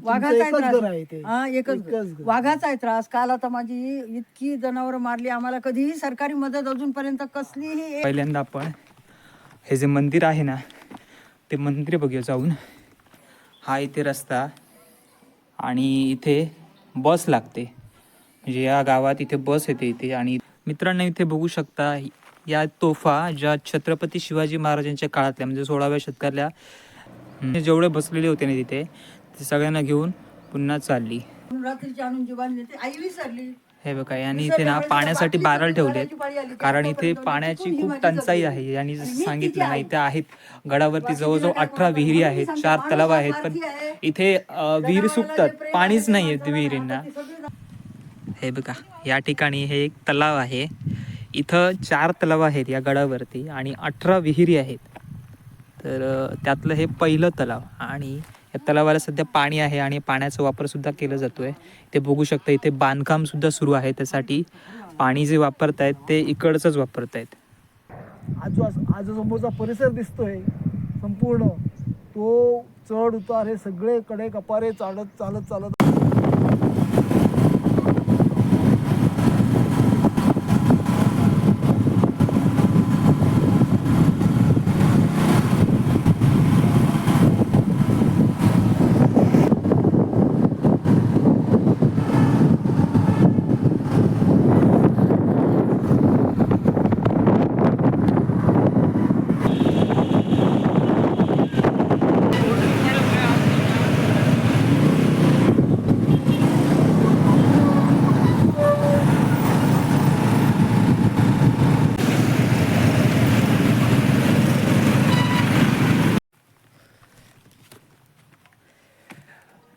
वाघाचा एकच घर त्रास आहे ते. हा एकच घर. वाघाचा आहे त्रास. काल आता माझी इतकी जनावर मारली, आम्हाला कधीही सरकारी मदत अजूनपर्यंत कसलीही पहिल्यांदा आपण हे जे मंदिर आहे ना ते मंदिर बघूया जाऊन. हा इथे रस्ता आणि इथे बस लागते, म्हणजे या गावात इथे बस येते इथे. आणि मित्रांनो इथे बघू शकता या तोफा ज्या छत्रपती शिवाजी महाराजांच्या काळातल्या म्हणजे 16व्या शतकातल्या जेवढे बसलेले होते ना तिथे ते सगळ्यांना घेऊन पुन्हा चालली. रात्रीची आणून जी बांधली ती आई विसरली. हे बघा यांनी इथे ना पाण्यासाठी बारळ ठेवलेत, कारण इथे पाण्याची खूप टंचाई आहे. यांनी जसं सांगितलं ना इथे आहेत गडावरती जवळजवळ 18 विहिरी आहेत, 4 तलाव आहेत, पण इथे विहीर सुकतात, पाणीच नाही आहे विहिरींना. हे बघा या ठिकाणी हे एक तलाव आहे, इथं 4 तलाव आहेत या गडावरती आणि 18 विहिरी आहेत. तर त्यातलं हे पहिलं तलाव आणि या तलावाला सध्या पाणी आहे आणि पाण्याचा वापर सुद्धा केला जातोय. ते बघू शकता इथे बांधकाम सुद्धा सुरू आहे, त्यासाठी पाणी जे वापरतायत ते इकडचंच वापरतायत. आजूसमोरचा परिसर दिसतोय संपूर्ण, तो चढ उतार हे सगळे कडे कपारे चालत चालत चालत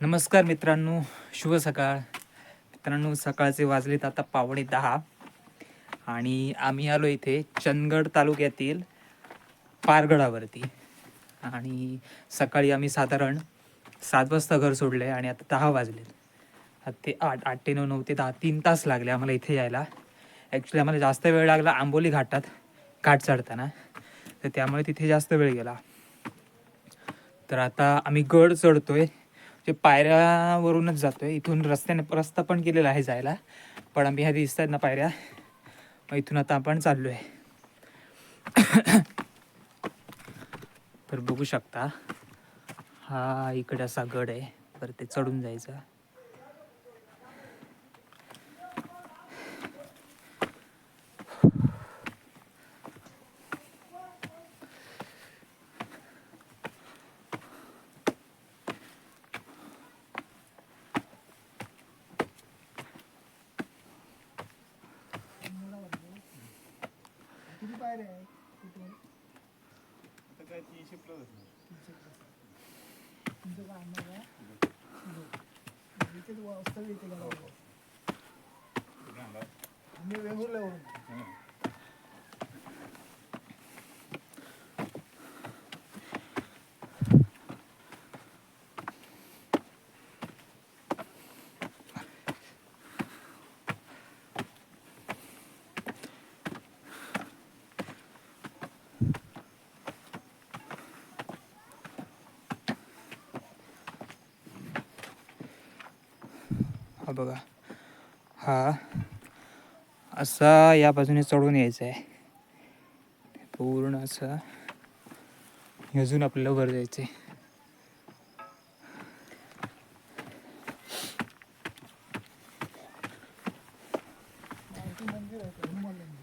नमस्कार मित्रांनो, शुभ सकाळ. मित्रांनो सकाळचे वाजलेत आता 9:15 आणि आम्ही आलो इथे चंदगड तालुक्यातील पारगडावरती. आणि सकाळी आम्ही साधारण 7 वाजता घर सोडलं आहे आणि आता 10 वाजलेत. आता ते 8 ते 9, 9 ते 10 3 तास लागले आम्हाला इथे यायला. ॲक्च्युली आम्हाला जास्त वेळ लागला आंबोली घाटात घाट चढताना, तर त्यामुळे तिथे जास्त वेळ गेला. तर आता आम्ही गड चढतोय, जे पायऱ्यावरूनच जातोय. इथून रस्ता पण केलेला आहे जायला, पण आम्ही ह्या दिसत आहेत ना पायऱ्या, मग इथून आता आपण चाललो आहे. तर बघू शकता हा इकडे असा गड आहे, तर ते चढून जायचं. किती पायऱ्या आहे तुमचं काय अंदाज आहे? इथेच वास्तव्य येते गडावर. आम्ही वेंगुर्ल्यावरून. हा बघा हा असा या बाजूने चढून यायचं आहे पूर्ण असं, अजून आपल्याला वर जायचं आहे. मंदिर आहे ते, हनुमान मंदिर.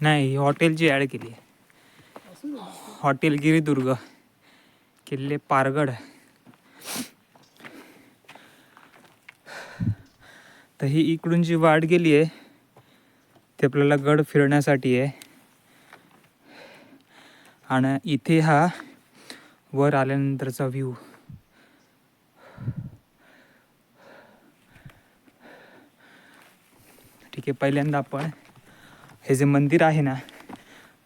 नाही हॉटेलची ॲड केली आहे, हॉटेल गिरिदुर्ग किल्ले पारगड. तर ही इकडून जी वाट गेली आहे ते आपल्याला गड फिरण्यासाठी आहे. आणि इथे हा वर आल्यानंतरचा व्ह्यू. ठीक आहे, पहिल्यांदा आपण हे जे मंदिर आहे ना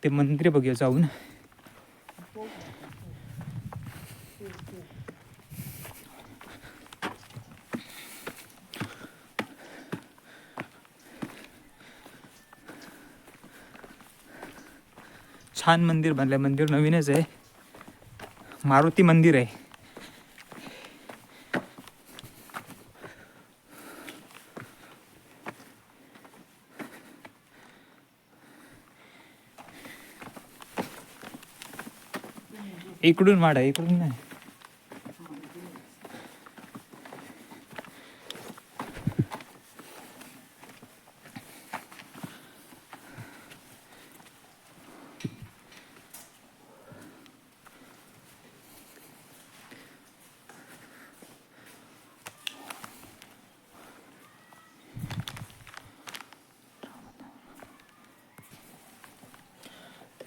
ते मंदिर बघूया जाऊन. छान मंदिर बनलं. मंदिर नवीनच आहे, मारुती मंदिर आहे. इकडून वाडा, इकडून नाही.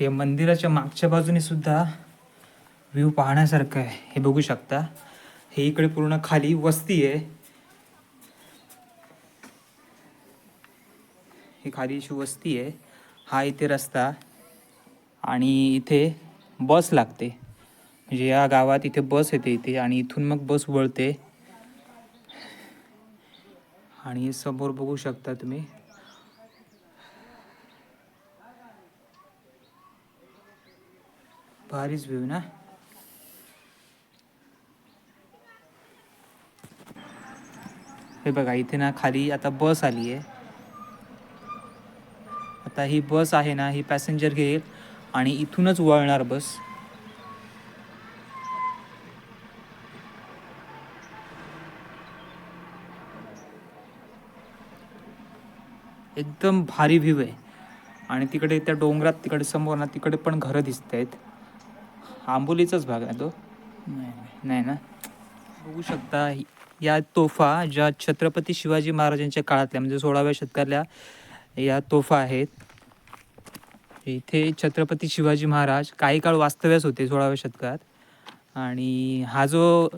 या मंदिराच्या मागच्या बाजूने सुद्धा व्ह्यू पाहण्यासारखं आहे. हे बघू शकता, हे इकडे पूर्ण खाली वस्ती आहे. ही खाली अशी वस्ती आहे. हा इथे रस्ता आणि इथे बस लागते. म्हणजे या गावात इथे बस येते इथे आणि इथून मग बस वळते. आणि समोर बघू शकता तुम्ही भारीच व्ह्यू ना. हे बघा इथे ना खाली आता बस आली आहे. आता ही बस आहे ना, ही पॅसेंजर घेईल आणि इथूनच वळणार बस. एकदम भारी व्ह्यू आहे. आणि तिकडे त्या डोंगरात तिकडे समोर ना तिकडे पण घरं दिसत आहेत. आंबोलीचाच भाग आहे तो, नाही ना. बघू शकता या तोफा ज्या छत्रपती शिवाजी महाराजांच्या काळातल्या म्हणजे 16व्या शतकातल्या या तोफा आहेत. इथे छत्रपती शिवाजी महाराज काही काळ वास्तव्यास होते 16व्या शतकात. आणि हा जो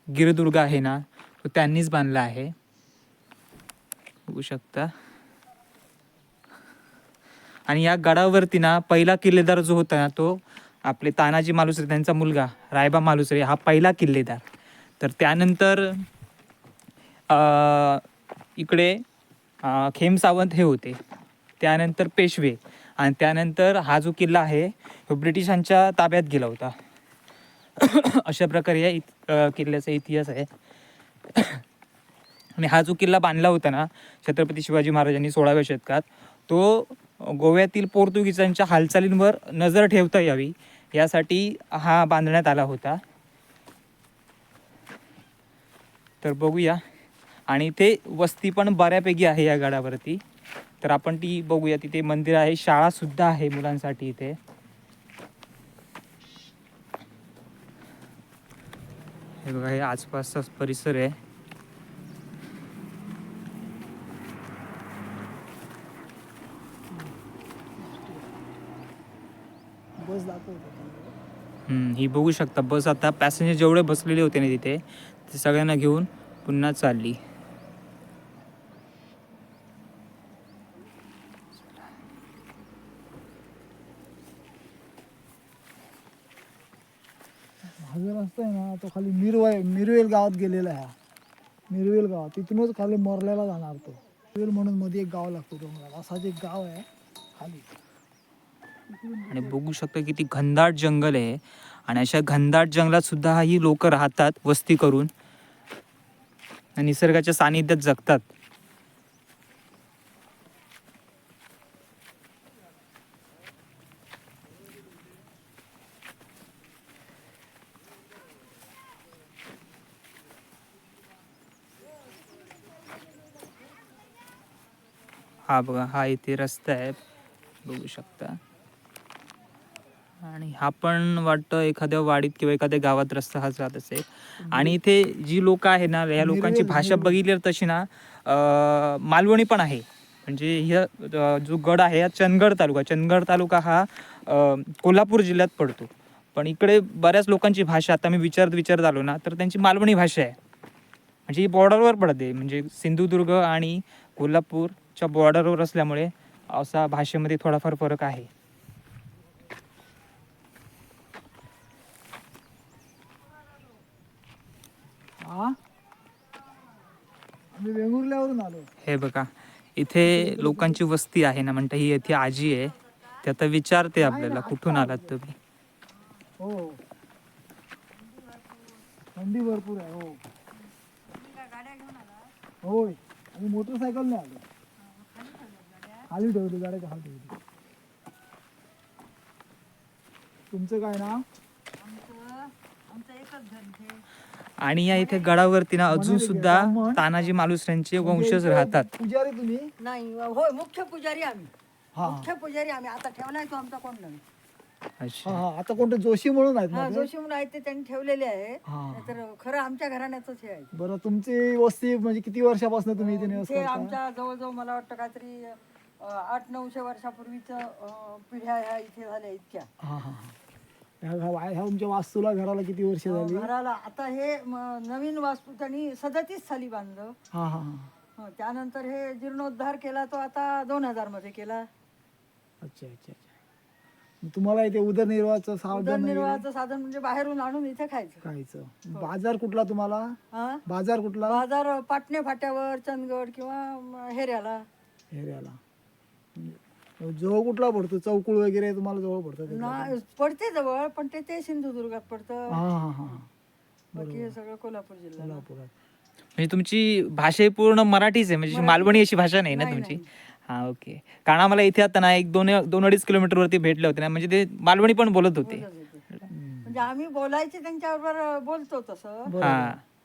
गिरदुर्ग आहे ना तो त्यांनीच बांधला आहे. बघू शकता. आणि या गडावरती ना पहिला किल्लेदार जो होता ना तो आपले तानाजी मालुसरे त्यांचा मुलगा रायबा मालुसरे हा पहिला किल्लेदार. तर त्यानंतर इकडे खेम सावंत हे होते, त्यानंतर पेशवे आणि त्यानंतर हा जो किल्ला आहे तो ब्रिटिशांच्या ताब्यात गेला होता. अशा प्रकारे या किल्ल्याचा इतिहास आहे. आणि हा जो किल्ला बांधला होता ना छत्रपती शिवाजी महाराजांनी 16व्या शतकात, तो गोव्यातील पोर्तुगीजांच्या हालचालींवर नजर ठेवता यावी यासाठी हा बांधण्यात आला होता. तर बघूया. आणि इथे वस्ती पण बऱ्यापैकी आहे या गडावरती, तर आपण ती बघूया. तिथे मंदिर आहे, शाळा सुद्धा आहे मुलांसाठी इथे. हे बघा, हे आसपासचा परिसर आहे. बस दाखवतो. ही बघू शकता बस. आता पॅसेंजर जेवढे बसलेले होते ना तिथे ते सगळ्यांना घेऊन पुन्हा चालली. हा जो रस्ता आहे ना तो खाली मिरवेल गावात गेलेला आहे. मिरवेल गाव तिथूनच खाली मोरल्याला जाणार तो. मिरवेल म्हणून मध्ये एक गाव लागतो डोंगराला, असाच एक गाव आहे खाली. आणि बघू शकता किती घनदाट जंगल आहे. आणि अशा घनदाट जंगलात सुद्धा ही लोक राहतात वस्ती करून आणि निसर्गाच्या सानिध्यात जगतात. हा बघा, हा इथे रस्ता आहे बघू शकता. आणि हा पण वाटतं एखाद्या वाडीत किंवा एखाद्या गावात रस्ता हा जात असेल. आणि इथे जी लोक आहे ना या लोकांची भाषा बघितली तशी ना मालवणी पण आहे. म्हणजे ह्या जो गड आहे हा चंदगड तालुका हा कोल्हापूर जिल्ह्यात पडतो. पण इकडे बऱ्याच लोकांची भाषा आता मी विचारत आलो ना तर त्यांची मालवणी भाषा आहे. म्हणजे ही बॉर्डरवर पडते, म्हणजे सिंधुदुर्ग आणि कोल्हापूरच्या बॉर्डरवर असल्यामुळे असा भाषेमध्ये थोडाफार फरक आहे. आम्ही वेंगुर्ल्यावरून आलो. हे बघा इथे लोकांची वस्ती आहे ना, म्हणता ही इथे आजी आहे ते आता विचारते आपल्याला कुठून आलात तुम्ही. हो थंडी भरपूर आहे. हो होय आणि मोटरसायकल नाही आलो, खाली ठेवली गाड्या खाली ठेवली. तुमचं काय ना? आमचं एकच घर इथे. आणि या इथे गडावरती ना अजून सुद्धा तानाजी मालुसऱ्यांचे वंशज राहतात. पुजारी तुम्ही? नाही होय, मुख्य पुजारी आम्ही. हा मुख्य पुजारी आम्ही. आता ठेवलाय तो आमचा कोण नाही. अच्छा. हा हा आता कोणते जोशी म्हणून आहेत ना हा ते? जोशी म्हणून आहेत ते त्यांनी ठेवलेले आहे. हा. तर खरं आमच्या घराण्याचंच हे आहे. बरं तुमची वस्ती म्हणजे किती वर्षापासून तुम्ही इथे निवास इथे करता? आमच्या जवळजवळ मला वाटतं काहीतरी 800-900 वर्षापूर्वीच पिढ्या ह्या इथे झाल्या इतक्या. हा हा हा. ह्या तुमच्या वास्तूला घराला किती वर्ष झाली? घराला आता हे नवीन वास्तू त्यांनी 37 साली बांधलं. हा हा हा. त्यानंतर हे जीर्णोद्धार केला तो आता 2000 मध्ये केला. अच्छा अच्छा अच्छा. मग तुम्हाला इथे उदरनिर्वाहाचं साधन वगैरे उदरनिर्वाहाचं साधन म्हणजे बाहेरून आणून इथे खायचं. खायचं? बाजार कुठला तुम्हाला? हा बाजार कुठला? बाजार पाटणे फाट्यावर, चंदगड किंवा हेऱ्याला. हेऱ्याला. जवळ कुठला पडतो? चौकुळ वगैरे तुम्हाला जवळ पडतं ते? ना पडते जवळ, पण ते सिंधुदुर्गात पडतं. हा हा हा. बाकी हे सगळं कोल्हापूर जिल्हा. कोल्हापुरात. म्हणजे तुमची भाषा पूर्ण मराठीच आहे, म्हणजे मालवणी अशी भाषा नाही ना नाही, तुमची? नाही. हा ओके. कारण आम्हाला इथे आता ना 2-2.5 किलोमीटर वरती भेटले होते ना, म्हणजे ते मालवणी पण बोलत होते. म्हणजे आम्ही बोलायचे त्यांच्याबरोबर बोलतो तसं. हा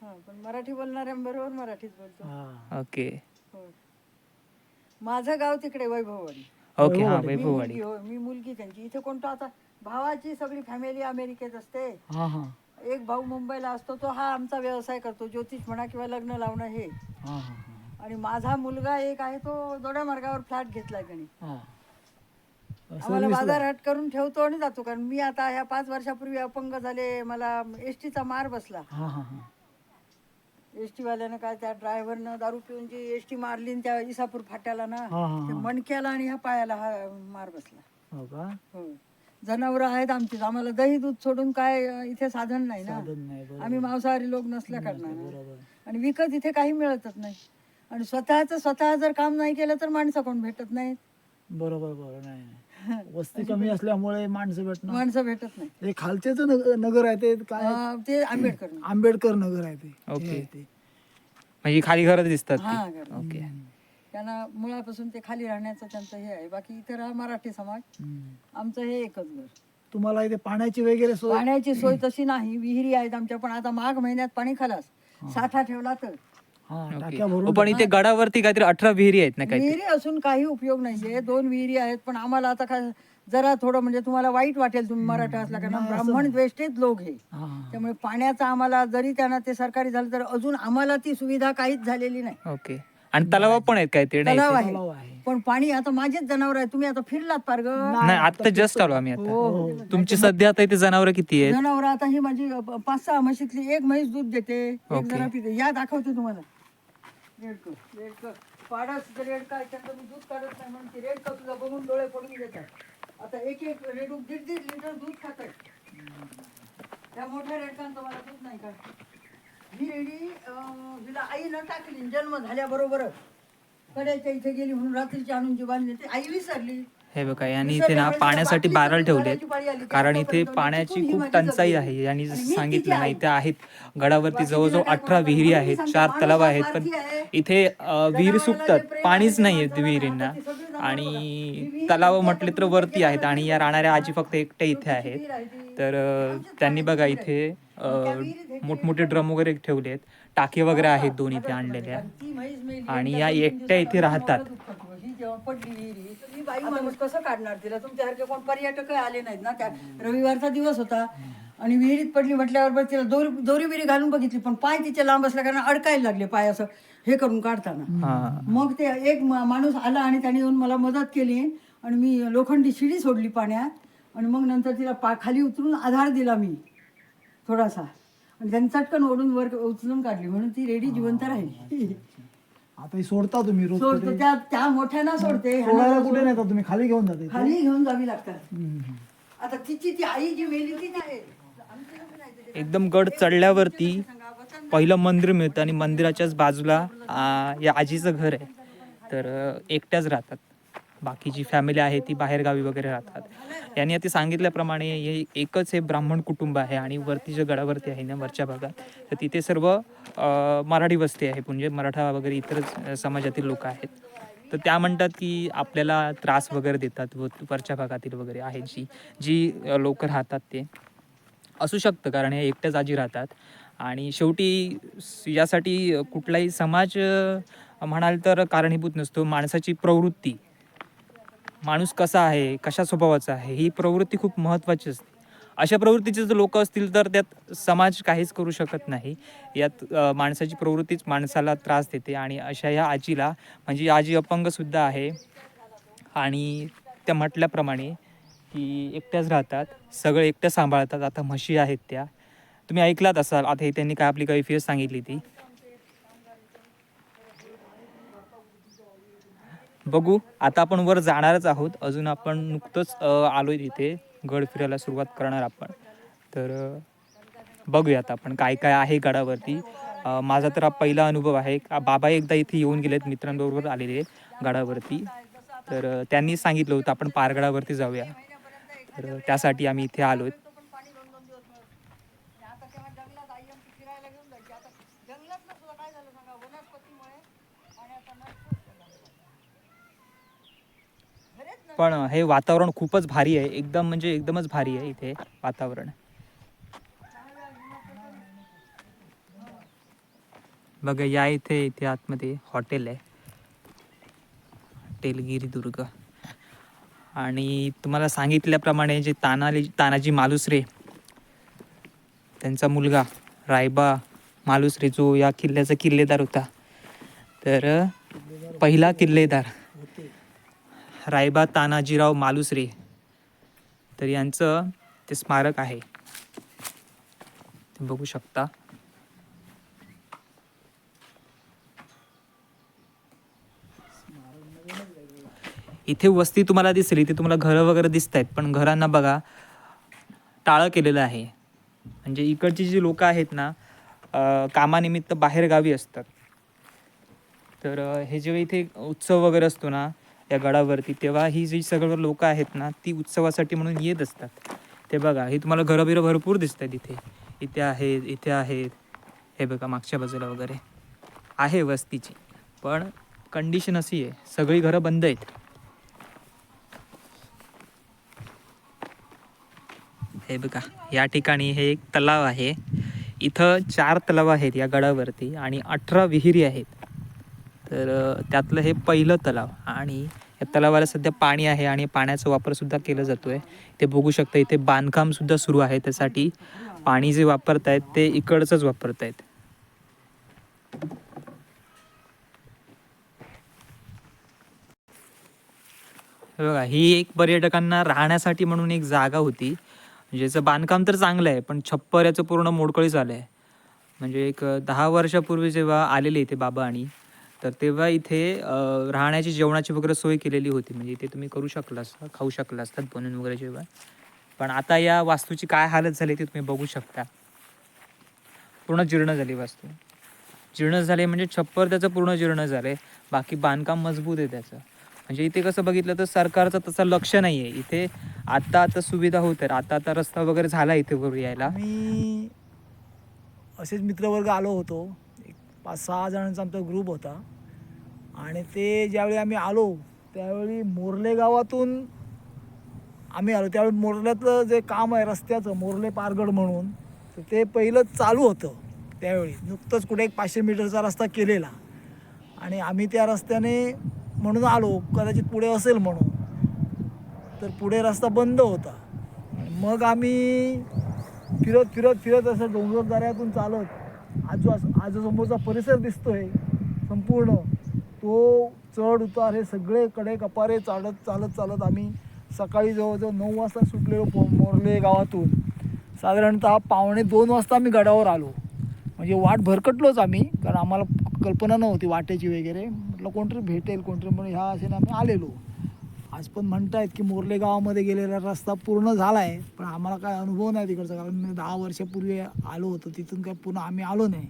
हा, पण मराठी बोलणाऱ्यांबरोबर मराठीच बोलतो. हा. ओके होय. माझं गाव तिकडे वैभववाडी. ओके. हा मी वैभववाडी. मुलगी, होय, मी मुलगी त्यांची. इथे कोणतं आता भावाची सगळी फॅमिली अमेरिकेत असते. हा हा. एक भाऊ मुंबईला असतो, तो हा आमचा व्यवसाय करतो, ज्योतिष म्हणा किंवा लग्न लावणं हे. हा हा आणि माझा मुलगा एक आहे, तो दोड्या मार्गावर फ्लॅट घेतलाय त्यांनी. हा. आम्हाला बाजार हाट करून ठेवतो आणि जातो. कारण मी आता ह्या 5 वर्षापूर्वी अपंग झाले, मला एसटीचा मार बसला. हा हा हा. एसटी वाल्यानं काय त्या ड्रायव्हरनं दारू पिऊन जी एसटी मारली आणि त्या इसापूर फाट्याला ना, हा, हा, ते हा. मणक्याला आणि ह्या पायाला हा मार बसला. हो का? हो. जनावरं आहेत आमची, आम्हाला दही दूध सोडून काय इथे साधन नाही ना. साधन नाही. बरोबर. आम्ही मांसाहारी लोक नसल्या कारणानं. बरोबर. आणि विकत इथे काही मिळतच नाही. आणि स्वतः जर काम नाही केलं तर माणसं कोण भेटत नाहीत. बरोबर बरोबर. नाही नाही. वस्ती कमी असल्यामुळे माणसं भेटणं. माणसं भेटत नाही. हे खालचेच नगर आहे ते काय? ते आंबेडकर. आंबेडकर नगर आहे ते. ओके. हे आहे ते. म्हणजे खाली घरच दिसतात हा ती. घर. ओके. त्यांना मुळापासून ते खाली राहण्याचं त्यांचं हे आहे. बाकी इतर हा मराठी समाज. हम्म. आमचं हे एकच घर. तुम्हाला इथे पाण्याची वगैरे सोय? पाण्याची सोय तशी नाही. विहिरी आहेत आमच्या, पण आता माघ महिन्यात पाणी खलास. साठा ठेवला तर. हा ओके. टाक्या हो, भरून. पण इथे गडावरती काहीतरी 18 विहिरी आहेत ना काही? विहिरी असून काही उपयोग नाहीये. 2 विहिरी आहेत, पण आम्हाला आता काय जरा थोडं म्हणजे तुम्हाला वाईट वाटेल, तुम्ही मराठा असला कारण ब्राह्मण द्वेष्टेच लोक हे. हा, हा. त्यामुळे पाण्याचा आम्हाला जरी त्यांना ते सरकारी झालं तर अजून आम्हाला ती सुविधा काहीच झालेली नाही. ओके. आणि तलाव पण आहेत काय ते? नाही तलाव इथे? तलाव आहे, आहे. पण पाणी आता माझेच जनावर आहे. तुम्ही आता फिरलात पार ग. नाही, आता जस्ट आलो आम्ही आता. हो. तुमची सध्या आता इथे जनावर किती आहेत? जनावर आता ही माझी 5-6 म्हशीतली एक म्हैस दूध देते, एक ओके. जरा पिते. या दाखवते तुम्हाला. रेडकर पाडस रेडका त्याचं मी दूध काढत नाही म्हणून ती रेडका तुझा बघून डोळे पडून देतात. आता एक रेडूक 1.5 लिटर दूध खात आहे. त्या मोठ्या रेडकांचं मला दूध नाही का. ही रेडी हिला आईनं टाकली जन्म झाल्याबरोबरच. कड्याच्या इथे गेली म्हणून रात्रीची आणून जी बांधली ती आई विसरली. हे बघा, यांनी इथे ना पाण्यासाठी बॅरल ठेवलेत, कारण इथे पाण्याची खूप टंचाई आहे. यांनी जसं सांगितलं ना, इथे आहेत गडावरती जवळजवळ 18 विहिरी आहेत, 4 तलाव आहेत, पण इथे विहिरी सुकतात, पाणीच नाही आहे विहिरींना. आणि तलाव म्हटले तर वरती आहेत, आणि या राहणाऱ्या आजी फक्त एकट्या इथे आहेत. तर त्यांनी बघा इथे मोठमोठे ड्रम वगैरे ठेवले आहेत, टाके वगैरे आहेत 2 इथे आणलेल्या, आणि या एकट्या इथे राहतात. ही जेव्हा पडली विहिरी, ही बाई माणूस कसं काढणार तिला? तुमच्यासारखे कोण पर्यटक आले नाहीत ना. त्या रविवारचा दिवस होता आणि विहिरीत पडली म्हटल्यावर तिला दोरी बिरी घालून बघितली, पण पाय तिचे लांब असल्या कारण अडकायला लागले पाय असं हे करून काढताना. मग ते एक माणूस आला आणि त्याने येऊन मला मदत केली आणि मी लोखंडी शिडी सोडली पाण्यात, आणि मग नंतर तिला खाली उतरून आधार दिला मी थोडासा, आणि त्यांनी चटकन ओढून वर उचलून काढली, म्हणून ती रेडी जिवंत राहिली. आता हे सोडता तुम्ही रोज? सोडतो त्या मोठ्याना सोडते. सोडायला कुठे नेता तुम्ही? खाली घेऊन जाते? खाली घेऊन जावी लागतात. आता तिची ती आई जी मेली ती आहे. एकदम गड चढल्यावरती पहिलं मंदिर मिळतं, आणि मंदिराच्याच बाजूला या आजीचं घर आहे. तर एकट्याच राहतात. बाकी जी फॅमिली आहे ती बाहेरगावी वगैरे राहतात. यांनी आता सांगितल्याप्रमाणे हे एकच हे ब्राह्मण कुटुंब आहे आणि वरती जे गडावरती आहे ना वरच्या भागात तर तिथे सर्व मराठी वस्ती आहे, म्हणजे मराठा वगैरे इतर समाजातील लोक आहेत. तर त्या म्हणतात की आपल्याला त्रास वगैरे देतात व वरच्या भागातील वगैरे आहेत जी जी लोक राहतात ते असू शकतं, कारण हे एकट्याच आजी राहतात. आणि शेवटी यासाठी कुठलाही समाज म्हणाल तर कारणीभूत नसतो. माणसाची प्रवृत्ती, माणूस कसा आहे, कशा स्वभावाचा आहे, ही प्रवृत्ती खूप महत्त्वाची असते. अशा प्रवृत्तीचे जर लोक असतील तर त्यात समाज काहीच करू शकत नाही. यात माणसाची प्रवृत्तीच माणसाला त्रास देते. आणि अशा ह्या आजीला, म्हणजे आजी अपंगसुद्धा आहे आणि त्या म्हटल्याप्रमाणे की एकट्याच राहतात, सगळं एकट्या सांभाळतात. आता म्हशी आहेत त्या तुम्ही ऐकलात असाल. आता हे त्यांनी काय आपली कैफियत सांगितली ती बघू. आता आपण वर जाणारच आहोत, अजून आपण नुकतंच आलोय तिथे, गड फिरायला सुरुवात करणार आपण. तर बघूयात आपण काय काय आहे गडावरती. माझा तर हा पहिला अनुभव आहे. बाबा एकदा इथे येऊन गेलेत, मित्रांबरोबर आलेले गडावरती. तर त्यांनी सांगितलं होतं आपण पारगडावरती जाऊया, तर त्यासाठी आम्ही इथे आलोय. पण हे वातावरण खूपच भारी आहे, एकदम म्हणजे एकदमच भारी आहे इथे वातावरण. बघा या इथे इथे आतमध्ये हॉटेल आहे, हॉटेल गिरिदुर्ग. आणि तुम्हाला सांगितल्याप्रमाणे जे तानाजी मालुसरे, त्यांचा मुलगा रायबा मालुसरे जो या किल्ल्याचा किल्लेदार होता, तर पहिला किल्लेदार रायबा तानाजीराव मालुसरे, तर यांचं ते स्मारक आहे, ते बघू शकता. इथे वस्ती तुम्हाला दिसेल, इथे तुम्हाला घरं वगैरे दिसत आहेत, पण घरांना बघा टाळं केलेलं आहे. म्हणजे इकडची जी लोक आहेत ना कामानिमित्त बाहेर गावी असतात. तर हे जेव्हा इथे उत्सव वगैरे असतो ना या गडावरती, तेव्हा ही जी सगळं लोक आहेत ना ती उत्सवासाठी म्हणून येत असतात. ते बघा हे तुम्हाला घरं बिरं भरपूर दिसत आहेत इथे, इथे आहेत, इथे आहेत. हे बघा मागच्या बाजूला वगैरे आहे वस्तीची, पण कंडिशन अशी आहे सगळी घरं बंद आहेत. हे बघा या ठिकाणी हे एक तलाव आहे. इथं 4 तलाव आहेत या गडावरती आणि 18 विहिरी आहेत. तर त्यातलं हे पहिलं तलाव, आणि या तलावाला सध्या पाणी आहे आणि पाण्याचा वापरसुद्धा केला जातो आहे. ते बघू शकता इथे बांधकामसुद्धा सुरू आहे, त्यासाठी पाणी जे वापरतायत ते इकडचंच वापरतायत. बघा ही एक पर्यटकांना राहण्यासाठी म्हणून एक जागा होती. ज्याचं बांधकाम तर चांगलं आहे, पण छप्पर याचं पूर्ण मोडकळीस आलं आहे. म्हणजे एक 10 वर्षापूर्वी जेव्हा आलेले इथे बाबा आणि तर तेव्हा इथे राहण्याची जेवणाची वगैरे सोय केलेली होती. म्हणजे इथे तुम्ही करू शकला असता, खाऊ शकला असतात बनवून वगैरे जेवण. पण आता या वास्तूची काय हालत झाली ते तुम्ही बघू शकता. पूर्ण जीर्ण झाली वास्तू, जीर्ण झाले म्हणजे छप्पर त्याचं पूर्ण जीर्ण झालं आहे, बाकी बांधकाम मजबूत आहे त्याचं. म्हणजे इथे कसं बघितलं तर सरकारचं तसं लक्ष नाही आहे. इथे आता सुविधा होत आहे, आता रस्ता वगैरे झाला इथे वर यायला. आम्ही असेच मित्रवर्ग आलो होतो, एक 5-6 जणांचा आमचा ग्रुप होता. आणि ते ज्यावेळी आम्ही आलो त्यावेळी मोर्ले गावातून आम्ही आलो. त्यावेळी मोर्ल्यातलं जे काम आहे रस्त्याचं, मोर्ले पारगड म्हणून, तर ते पहिलं चालू होतं. त्यावेळी नुकतंच कुठे एक 500 मीटरचा रस्ता केलेला, आणि आम्ही त्या रस्त्याने म्हणून आलो, कदाचित पुढे असेल म्हणून. तर पुढे रस्ता बंद होता. मग आम्ही फिरत असं डोंगरदऱ्यातून चालत आजूसमोरचा परिसर दिसतोय संपूर्ण, तो चढ उतार हे सगळे कडे कपारे चालत आम्ही सकाळी जवळजवळ 9 वाजता सुटलेलो मोर्ले गावातून. साधारणतः 1:45 वाजता आम्ही गडावर आलो. म्हणजे वाट भरकटलोच आम्ही, कारण आम्हाला कल्पना नव्हती वाटेची वगैरे. म्हटलं कोणतरी भेटेल कोणतरी म्हणून ह्या असेने आम्ही आलेलो. आज पण म्हणतायत की मोर्ले गावामध्ये गेलेला रस्ता पूर्ण झाला आहे, पण आम्हाला काय अनुभव नाही तिकडचा, कारण मी 10 वर्षापूर्वी आलो होतो तिथून काय पुन्हा आम्ही आलो नाही.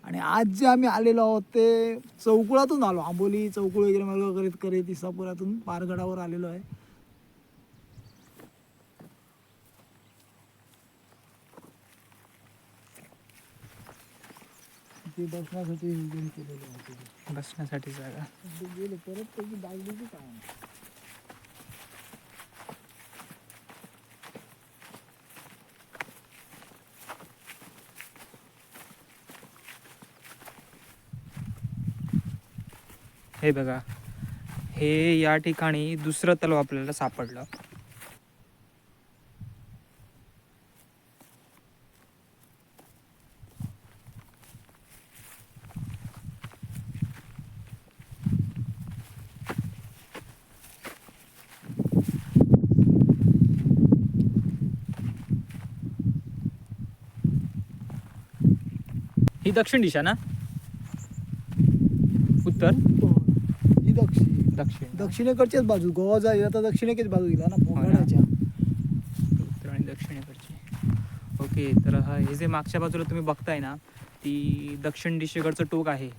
आणि आज जे आम्ही आलेलो आहोत ते चौकुळातून आलो, आंबोली चौकुळ वगैरे मार्ग करीत करीत इसापुरातून पारगडावर आलेलो आहे. ते दर्शनासाठी नियोजन केलेलं आहे. बसण्यासाठी जागा. गेले परत त्याची बाजूची काय. हे बघा, हे या ठिकाणी दुसरं तलाव आपल्याला सापडलं. ही दक्षिण दिशा ना? उत्तर ही दक्षिण दक्षिणेकडच्याच बाजू, गोवा जाईल आता दक्षिणेकडे बाजू गेला ना पोंगाड्याच्या. उत्तर आणि दक्षिणेकडची. ओके, तर हे जे मागच्या बाजूला तुम्ही बघताय ना, ती दक्षिण दिशेकडचं टोक आहे.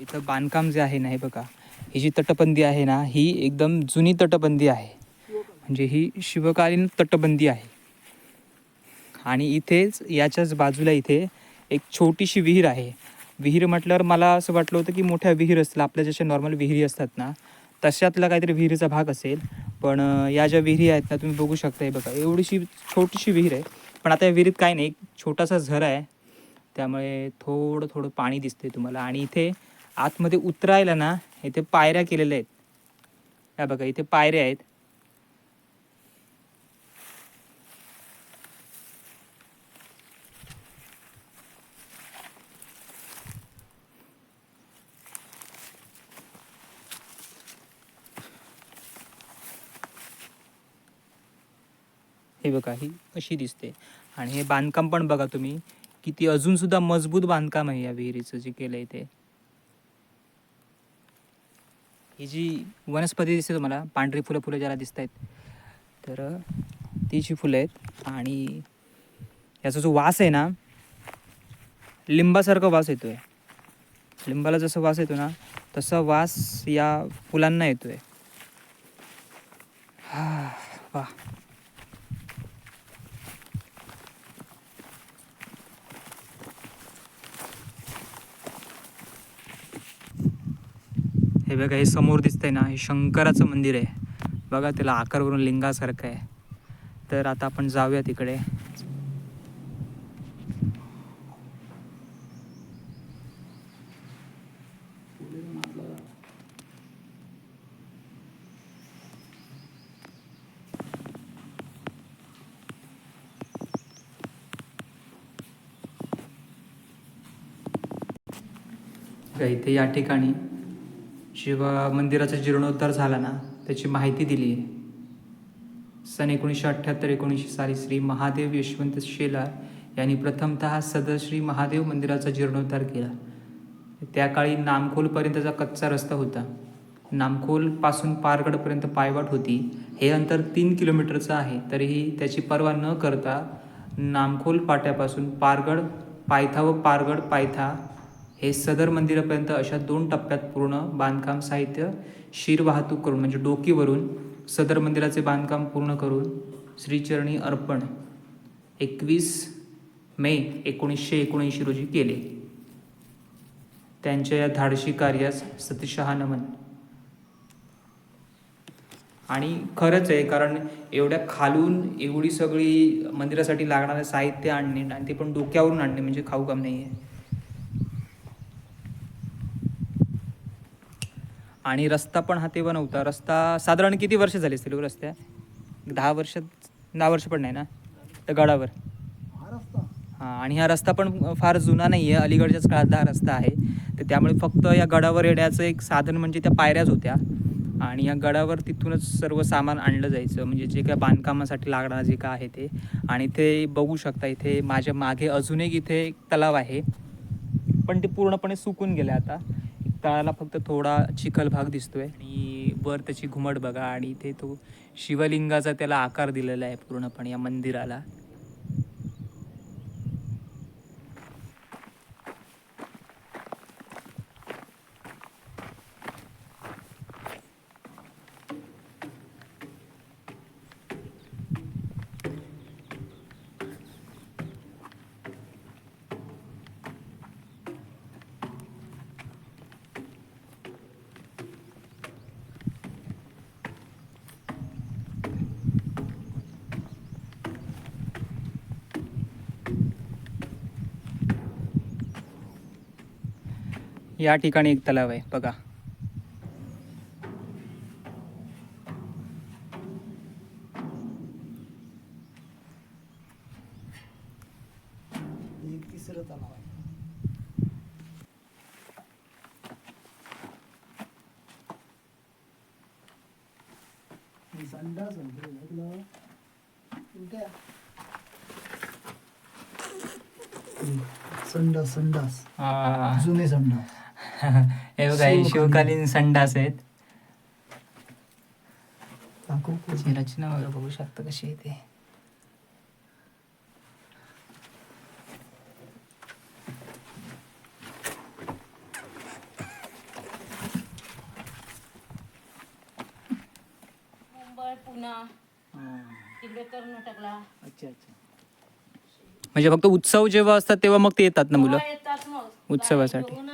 इथं बांधकाम जे आहे ना, हे बघा, ही जी तटबंदी आहे ना, ही एकदम जुनी तटबंदी आहे. म्हणजे ही शिवकालीन तटबंदी आहे. आणि इथेच याच्याच बाजूला इथे एक छोटीशी विहीर आहे. विहीर म्हटल्यावर मला असं वाटलं होतं की मोठ्या विहीर असतील, आपल्या जशा नॉर्मल विहिरी असतात ना, तशातला काहीतरी विहिरीचा भाग असेल. पण या ज्या विहिरी आहेत ना, तुम्ही बघू शकता, हे बघा, एवढीशी छोटीशी विहीर आहे. पण आता या विहिरीत काही नाही, एक छोटासा झरा आहे, त्यामुळे थोडं थोडं पाणी दिसते तुम्हाला. आणि इथे आतमध्ये उतरायला ना, इथे पायऱ्या केलेल्या आहेत. या बघा, इथे पायऱ्या आहेत. हे बघा, ही अशी दिसते. आणि हे बांधकाम पण बघा तुम्ही, किती अजूनसुद्धा मजबूत बांधकाम आहे या विहिरीचं जे केलं आहे ते. ही जी वनस्पती दिसते तुम्हाला, पांढरी फुलं फुलं ज्याला दिसत आहेत, तर ती जी फुलं आहेत. आणि याचा जो वास आहे ना, लिंबासारखा वास येतो आहे. लिंबाला जसं वास येतो ना, तसा वास या फुलांना येतो आहे. वा. हे बघा, हे समोर दिसतंय ना, हे शंकराचं मंदिर आहे. बघा, त्याला आकार करून लिंगासारखं आहे. तर आता आपण जाऊया तिकडे. इथे या ठिकाणी शिव मंदिराचा जीर्णोद्धार झाला ना, त्याची माहिती दिली आहे. सन 1978-19 साली श्री महादेव यशवंत शेलार यांनी प्रथमतः सदर श्री महादेव मंदिराचा जीर्णोद्धार केला. त्या काळी नामखोलपर्यंतचा कच्चा रस्ता होता. नामखोलपासून पारगडपर्यंत पायवाट होती. हे अंतर 3 किलोमीटरचं आहे. तरीही त्याची पर्वा न करता नामखोल पाट्यापासून पारगड पायथा व पारगड पायथा हे सदर मंदिरापर्यंत अशा 2 टप्प्यात पूर्ण बांधकाम साहित्य शीर वाहतूक करून, म्हणजे डोकीवरून सदर मंदिराचे बांधकाम पूर्ण करून श्रीचरणी अर्पण 21 मे 1979 रोजी केले. त्यांच्या या धाडसी कार्यास सतीशहा नमन. आणि खरंच आहे, कारण एवढ्या खालून एवढी सगळी मंदिरासाठी लागणारे साहित्य आणणे, आणि ते पण डोक्यावरून आणणे, म्हणजे खाऊ काम नाही आहे. आणि रस्ता पण हा तेव्हा नव्हता. रस्ता साधारण किती वर्ष झाली असतील रस्त्यात? 10 वर्ष पण नाही ना त्या गडावर. हा रस्ता हां, आणि हा रस्ता पण फार जुना नाही आहे, अलीकडच्याच काळातला हा रस्ता आहे. तर त्यामुळे फक्त या गडावर येण्याचं एक साधन म्हणजे त्या पायऱ्याच होत्या आणि या गडावर तिथूनच सर्व सामान आणलं जायचं, म्हणजे जे काय बांधकामासाठी लागणार जे काय आहे ते. आणि ते बघू शकता इथे माझ्या मागे अजून एक एक तलाव आहे, पण ते पूर्णपणे सुकून गेले आता. तळाला फक्त थोडा चिखल भाग दिसतोय आणि वर त्याची घुमट बघा आणि इथे तो शिवलिंगाचा त्याला आकार दिलेला आहे पूर्णपणे या मंदिराला. या ठिकाणी एक तलाव आहे बघा. एक तिसरं तलाव आहे. संडास संडास संडास जुने संडास. हे बघा हे शिवकालीन संडास आहेत. ची रचना वगैरे बघू शकता कशी आहे ते. मुंबई पुणे तिकडे कर्नाटकला अच्छा अच्छा. म्हणजे फक्त उत्सव जेव्हा असतात तेव्हा मग ते येतात ना मुलं तेव्हा येतात मग उत्सवासाठी. गाडी घेऊन,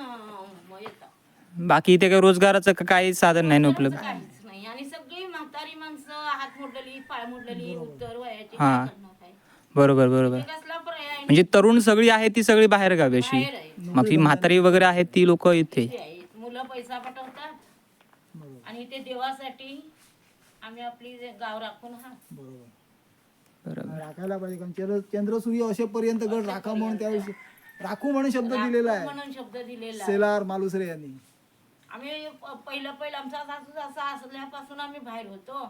मग येतात. बाकी इथे काही रोजगाराचं काही साधन नाही ना उपलब्ध. काहीच नाही आणि सगळी म्हातारी माणसं हात मोडलेली पाय मोडलेली उत्तर वयाची हा. काय करणार काय? बरोबर बरोबर. ते कसला पर्याय आहे? म्हणजे तरुण सगळी आहे ती सगळी बाहेर गावी अशी. बाहेर आहे. मग ती म्हातारी वगैरे आहेत ती लोक इथे. ते आहेत. मुलं पैसा पाठवतात आणि ते देवासाठी आम्ही आपली गाव राखून बरोबर बरोबर. राखायला पाहिजे, कारण चंद्रसूर्य असेपर्यंत गड राखा म्हणून त्यावेळेस राखू म्हणून शब्द दिलेला आहे म्हणून शब्द दिलेला आहे. सेलार मालुसरे यांनी. आम्ही पहिलं आमचा सासू सासरा असल्यापासून आम्ही बाहेर होतो.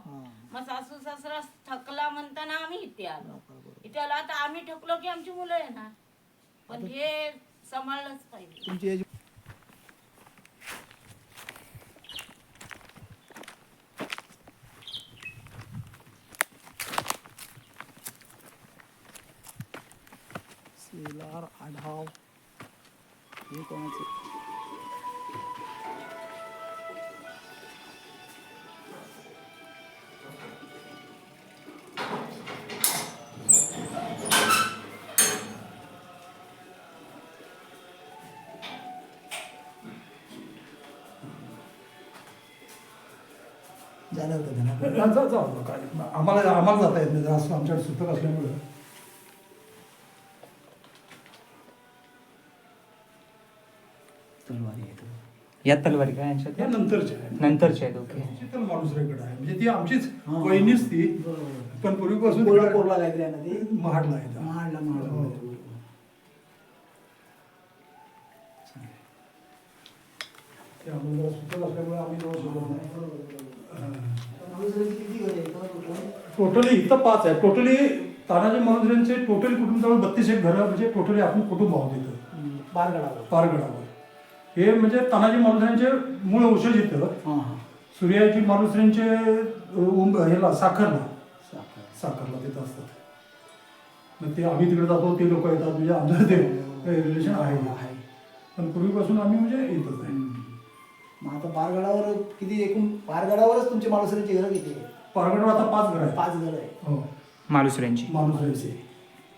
मग सासू सासरा थकला म्हणताना आम्ही इथे आलो. इथे आलो आता आम्ही ठकलो की आमची मुलं येणार, पण हे सांभाळलंच पाहिजे. तुमची एज सेलार आढाव हे कोणाचे? झालं होतं त्यांना. आम्हाला जाता येत नाही असं आमच्याकडे सूत्रक असल्यामुळे. या तलवारी काय यांच्यात? या नंतरचे आहे. नंतरचे आहेत. ओके. शीतल माणूसरेकडे आहे म्हणजे ती आमचीच वहिनीच ती, पण पूर्वीपासून तिकडे कोल्हापूरला काहीतरी आहे ना ते. महाडला आहे त्या. महाडला हो. महाडला. ते आम्हाला सूत्रक असल्यामुळे आम्ही दोन सोबत नाही. किती घर आहे? टोटली इथं 5 आहे. टोटली तानाजी मालुसरेंचे टोटली कुटुंब जवळ 32 घरं म्हणजे टोटली आपण कुटुंब आहोत इथं बारगडावर. पारगडावर. हे म्हणजे तानाजी मालुसरेंचे मूळ वंशज इथं. हां हां. सूर्याजी मालुसरेंचे ह्याला साखरला तिथं असतात. मग ते आम्ही तिकडे जातो, ते लोक येतात, म्हणजे आमचं ते रिलेशन आहे. पण पूर्वीपासून आम्ही म्हणजे येतच आहे. मग आता बारगडावर किती एकूण बारगडावरच तुमचे माणुसऱ्यांची घरं किती आहे? पारगडावर आता 5 घरं आहेत. 5 घरं आहे. हो मालुसऱ्यांची. मालुसरेंचे.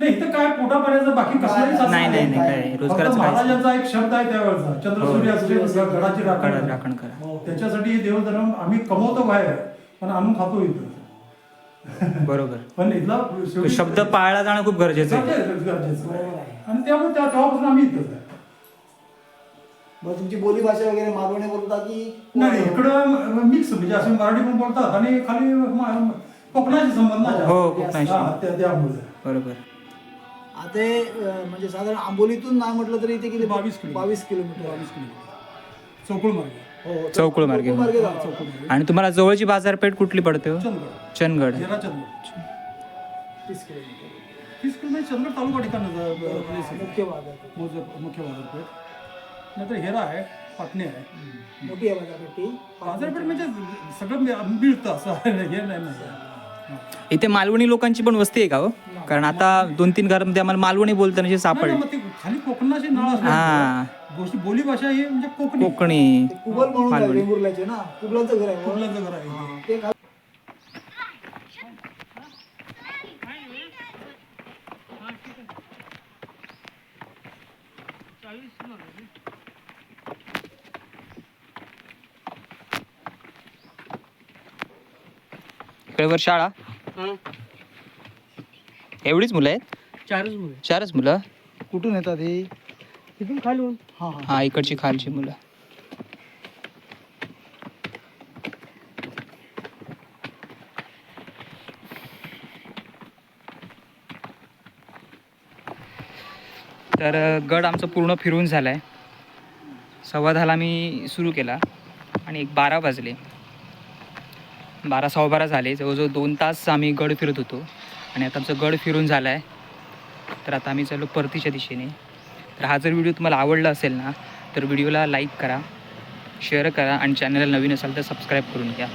नाही इथं काय पोटापर्यंत बाकी कसलंही साधन नाही नाही नाही. नाही काय फक्त रोजगाराचं काहीच नाही. महाराजांचा एक शब्द आहे त्यावेळेचा, चंद्रसूर्य असले गडाची गडात राखण. राखण करा. त्याच्यासाठी देवधर्म आम्ही कमवतो बाहेर, पण आणून खातो इथं. बरोबर. पण इथला तो शब्द पाळला जाणं खूप गरजेचं आहे. गरजेचं आहे. आणि त्यामुळे तेव्हापासून आम्ही इथंच आहे. मग तुमची बोली भाषा वगैरे मालवणी बोलता की? नाही इकडं मिक्स म्हणजे असं मराठी पण बोलतात आणि खाली कोकणाशी संबंध ना जास्त. हो, कोकणाशी. हा, त्यामुळे बरोबर. आता हे, म्हणजे साधारण आंबोलीतून नाही म्हटलं तरी इथे किती 22 किलोमीटर. 22 किलोमीटर 22 किलोमीटर चौकुळ मार्ग हो चौकुळ मार्गे. मार्गे जावं. चौकुळ मार्ग आणि तुम्हाला जवळची बाजारपेठ कुठली पडते हो? चंदगड चंदगड. हेरा चंदगड 30 किलोमीटर 30 किलोमीटर चंदगड तालुका ठिकाणाचा प्लेस आहे. मुख्य बाजार मुख्य बाजारपेठ नंतर हेरा आहे पाटणे आहे मोठी आहे बाजारपेठी. बाजारपेठ म्हणजे सगळं मिळतं असं आहे, हे नाही हा. इथे मालवणी लोकांची पण वस्ती आहे का हो? कारण आता 2-3 घरामध्ये आम्हाला मालवणी बोलताना नाही, सापडले. मग ते खाली कोकणाची नाळ हा. असल्यामुळे गोष्टी बोली भाषा ही म्हणजे कोकणी कोकणी. कुबल म्हणून आहे मालवणी. वेंगुर्ल्याचे ना, कुबलांचं घर आहे कुठल्याचं घर आहे ते खा- इकडे वर शाळा. एवढीच मुलं आहेत? 4च मुलं. कुठून येतात हे? तिथून खालून हा हा हा, इकडची खालची मुलं. तर गड आमचं पूर्ण फिरून झालं आहे. 10:15 मी सुरू केला आणि 12 वाजले. 12-12:15 झाले. जवळजवळ 2 तास आम्ही गड फिरत होतो आणि आता आमचं गड फिरून झालं आहे. तर आता आम्ही चाललो परतीच्या दिशेने. तर हा जर व्हिडिओ तुम्हाला आवडला असेल ना, तर व्हिडिओला लाईक करा, शेअर करा आणि चॅनलला नवीन असाल तर सबस्क्राईब करून घ्या.